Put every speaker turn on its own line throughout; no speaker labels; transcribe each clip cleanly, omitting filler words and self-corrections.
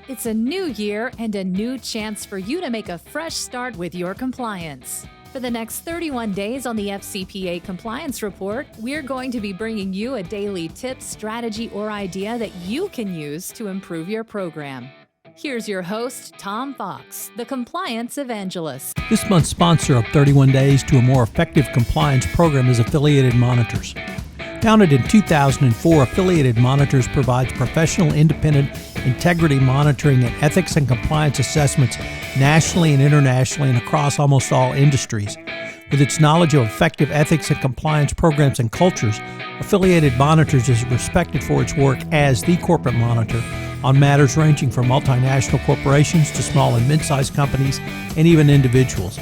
It's a new year and a new chance for you to make a fresh start with your compliance. For the next 31 days on the FCPA Compliance Report, we're going to be bringing you a daily tip, strategy, or idea that you can use to improve your program. Here's your host, Tom Fox, the Compliance Evangelist.
This month's sponsor of 31 Days to a More Effective Compliance Program is Affiliated Monitors. Founded in 2004, Affiliated Monitors provides professional, independent integrity monitoring and ethics and compliance assessments nationally and internationally and across almost all industries. With its knowledge of effective ethics and compliance programs and cultures, Affiliated Monitors is respected for its work as the corporate monitor on matters ranging from multinational corporations to small and mid-sized companies and even individuals.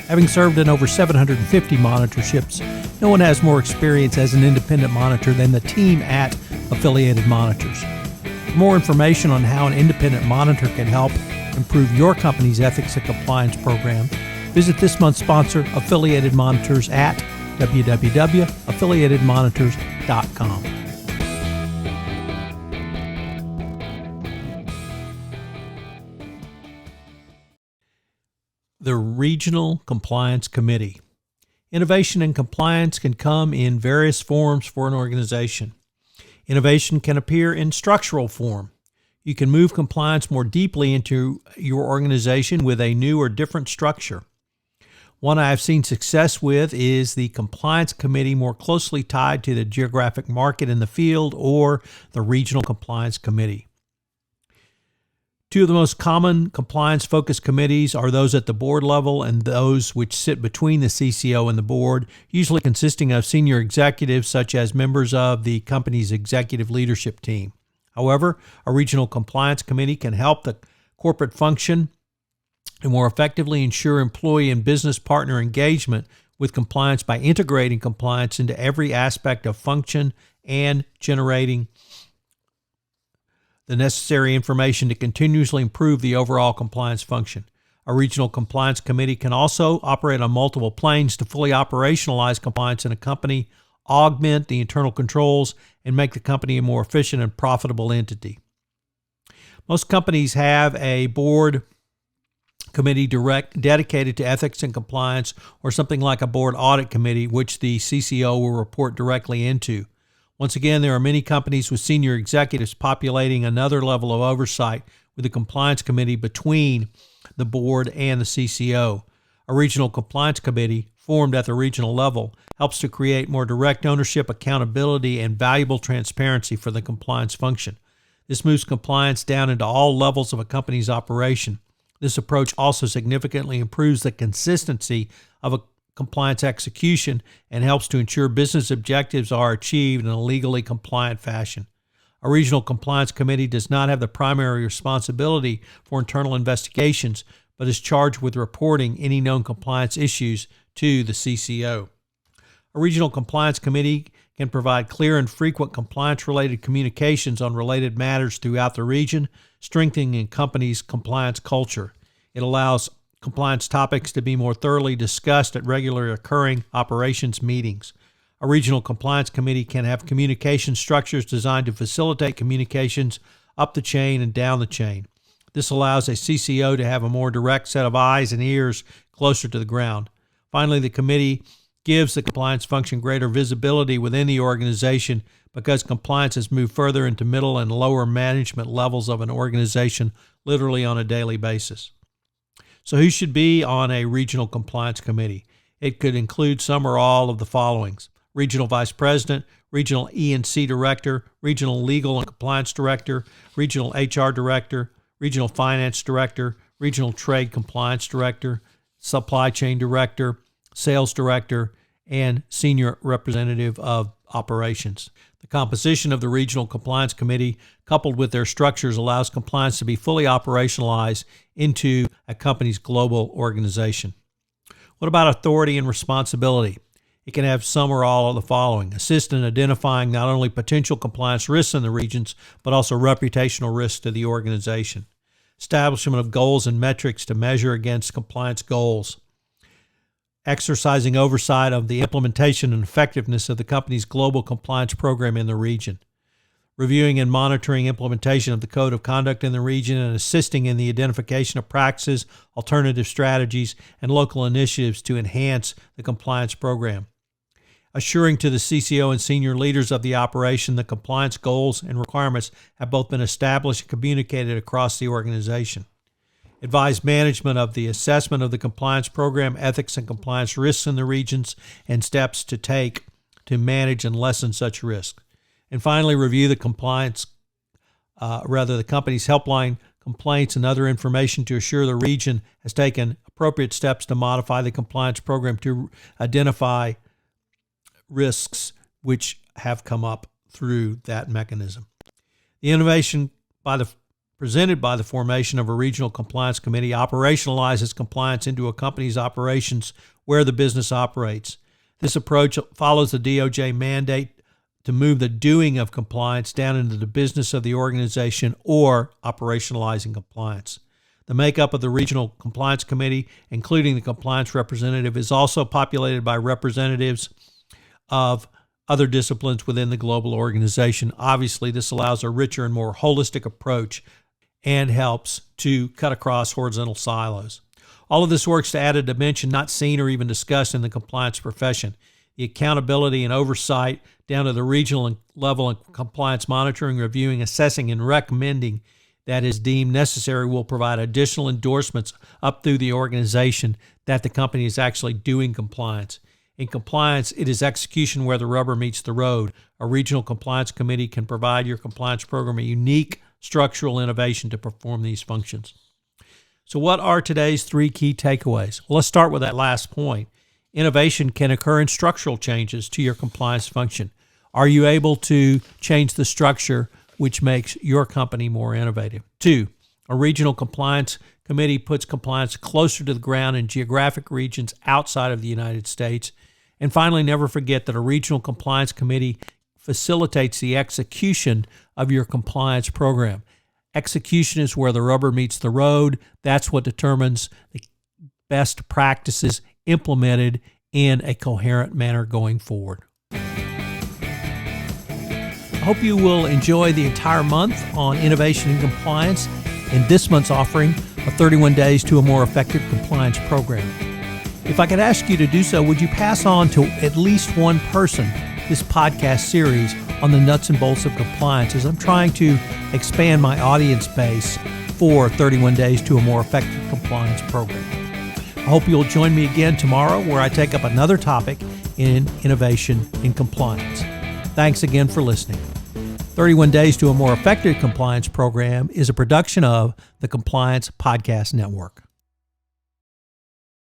Having served in over 750 monitorships, no one has more experience as an independent monitor than the team at Affiliated Monitors. For more information on how an independent monitor can help improve your company's ethics and compliance program, visit this month's sponsor, Affiliated Monitors, at www.affiliatedmonitors.com. The Regional Compliance Committee. Innovation and compliance can come in various forms for an organization. Innovation can appear in structural form. You can move compliance more deeply into your organization with a new or different structure. One I have seen success with is the Compliance Committee, more closely tied to the geographic market in the field, or the Regional Compliance Committee. Two of the most common compliance-focused committees are those at the board level and those which sit between the CCO and the board, usually consisting of senior executives such as members of the company's executive leadership team. However, a regional compliance committee can help the corporate function and more effectively ensure employee and business partner engagement with compliance by integrating compliance into every aspect of function and generating the necessary information to continuously improve the overall compliance function. A regional compliance committee can also operate on multiple planes to fully operationalize compliance in a company, augment the internal controls, and make the company a more efficient and profitable entity. Most companies have a board committee dedicated to ethics and compliance, or something like a board audit committee, which the CCO will report directly into. Once again, there are many companies with senior executives populating another level of oversight with the compliance committee between the board and the CCO. A regional compliance committee, formed at the regional level, helps to create more direct ownership, accountability, and valuable transparency for the compliance function. This moves compliance down into all levels of a company's operation. This approach also significantly improves the consistency of a compliance execution and helps to ensure business objectives are achieved in a legally compliant fashion. A regional compliance committee does not have the primary responsibility for internal investigations, but is charged with reporting any known compliance issues to the CCO. A regional compliance committee can provide clear and frequent compliance-related communications on related matters throughout the region, strengthening a company's compliance culture. It allows compliance topics to be more thoroughly discussed at regularly occurring operations meetings. A regional compliance committee can have communication structures designed to facilitate communications up the chain and down the chain. This allows a CCO to have a more direct set of eyes and ears closer to the ground. Finally, the committee gives the compliance function greater visibility within the organization because compliance has moved further into middle and lower management levels of an organization literally on a daily basis. So who should be on a regional compliance committee? It could include some or all of the followings: regional vice president, regional E&C director, regional legal and compliance director, regional HR director, regional finance director, regional trade compliance director, supply chain director, sales director, and senior representative of operations. The composition of the Regional Compliance Committee, coupled with their structures, allows compliance to be fully operationalized into a company's global organization. What about authority and responsibility? It can have some or all of the following: assist in identifying not only potential compliance risks in the regions, but also reputational risks to the organization. Establishment of goals and metrics to measure against compliance goals. Exercising oversight of the implementation and effectiveness of the company's global compliance program in the region. reviewing and monitoring implementation of the Code of Conduct in the region, and assisting in the identification of practices, alternative strategies, and local initiatives to enhance the compliance program. Assuring to the CCO and senior leaders of the operation the compliance goals and requirements have both been established and communicated across the organization. Advise management of the assessment of the compliance program, ethics and compliance risks in the regions, and steps to take to manage and lessen such risks. And finally, review the the company's helpline complaints and other information to assure the region has taken appropriate steps to modify the compliance program to identify risks which have come up through that mechanism. The innovation presented by the formation of a regional compliance committee operationalizes compliance into a company's operations where the business operates. This approach follows the DOJ mandate to move the doing of compliance down into the business of the organization or operationalizing compliance. The makeup of the Regional Compliance Committee, including the compliance representative, is also populated by representatives of other disciplines within the global organization. Obviously, this allows a richer and more holistic approach and helps to cut across horizontal silos. All of this works to add a dimension not seen or even discussed in the compliance profession. The accountability and oversight down to the regional level and compliance monitoring, reviewing, assessing, and recommending that is deemed necessary will provide additional endorsements up through the organization that the company is actually doing compliance. In compliance, it is execution where the rubber meets the road. A regional compliance committee can provide your compliance program a unique structural innovation to perform these functions. So what are today's 3 key takeaways? Well, let's start with that last point. Innovation can occur in structural changes to your compliance function. Are you able to change the structure which makes your company more innovative? 2, a regional compliance committee puts compliance closer to the ground in geographic regions outside of the United States. And finally, never forget that a regional compliance committee facilitates the execution of your compliance program. Execution is where the rubber meets the road. That's what determines the best practices implemented in a coherent manner going forward. I hope you will enjoy the entire month on innovation and compliance and this month's offering of 31 days to a more effective compliance program. If I could ask you to do so, would you pass on to at least one person this podcast series on the nuts and bolts of compliance, as I'm trying to expand my audience base for 31 days to a more effective compliance program. I hope you'll join me again tomorrow where I take up another topic in innovation and compliance. Thanks again for listening. 31 Days to a More Effective Compliance Program is a production of the Compliance Podcast Network.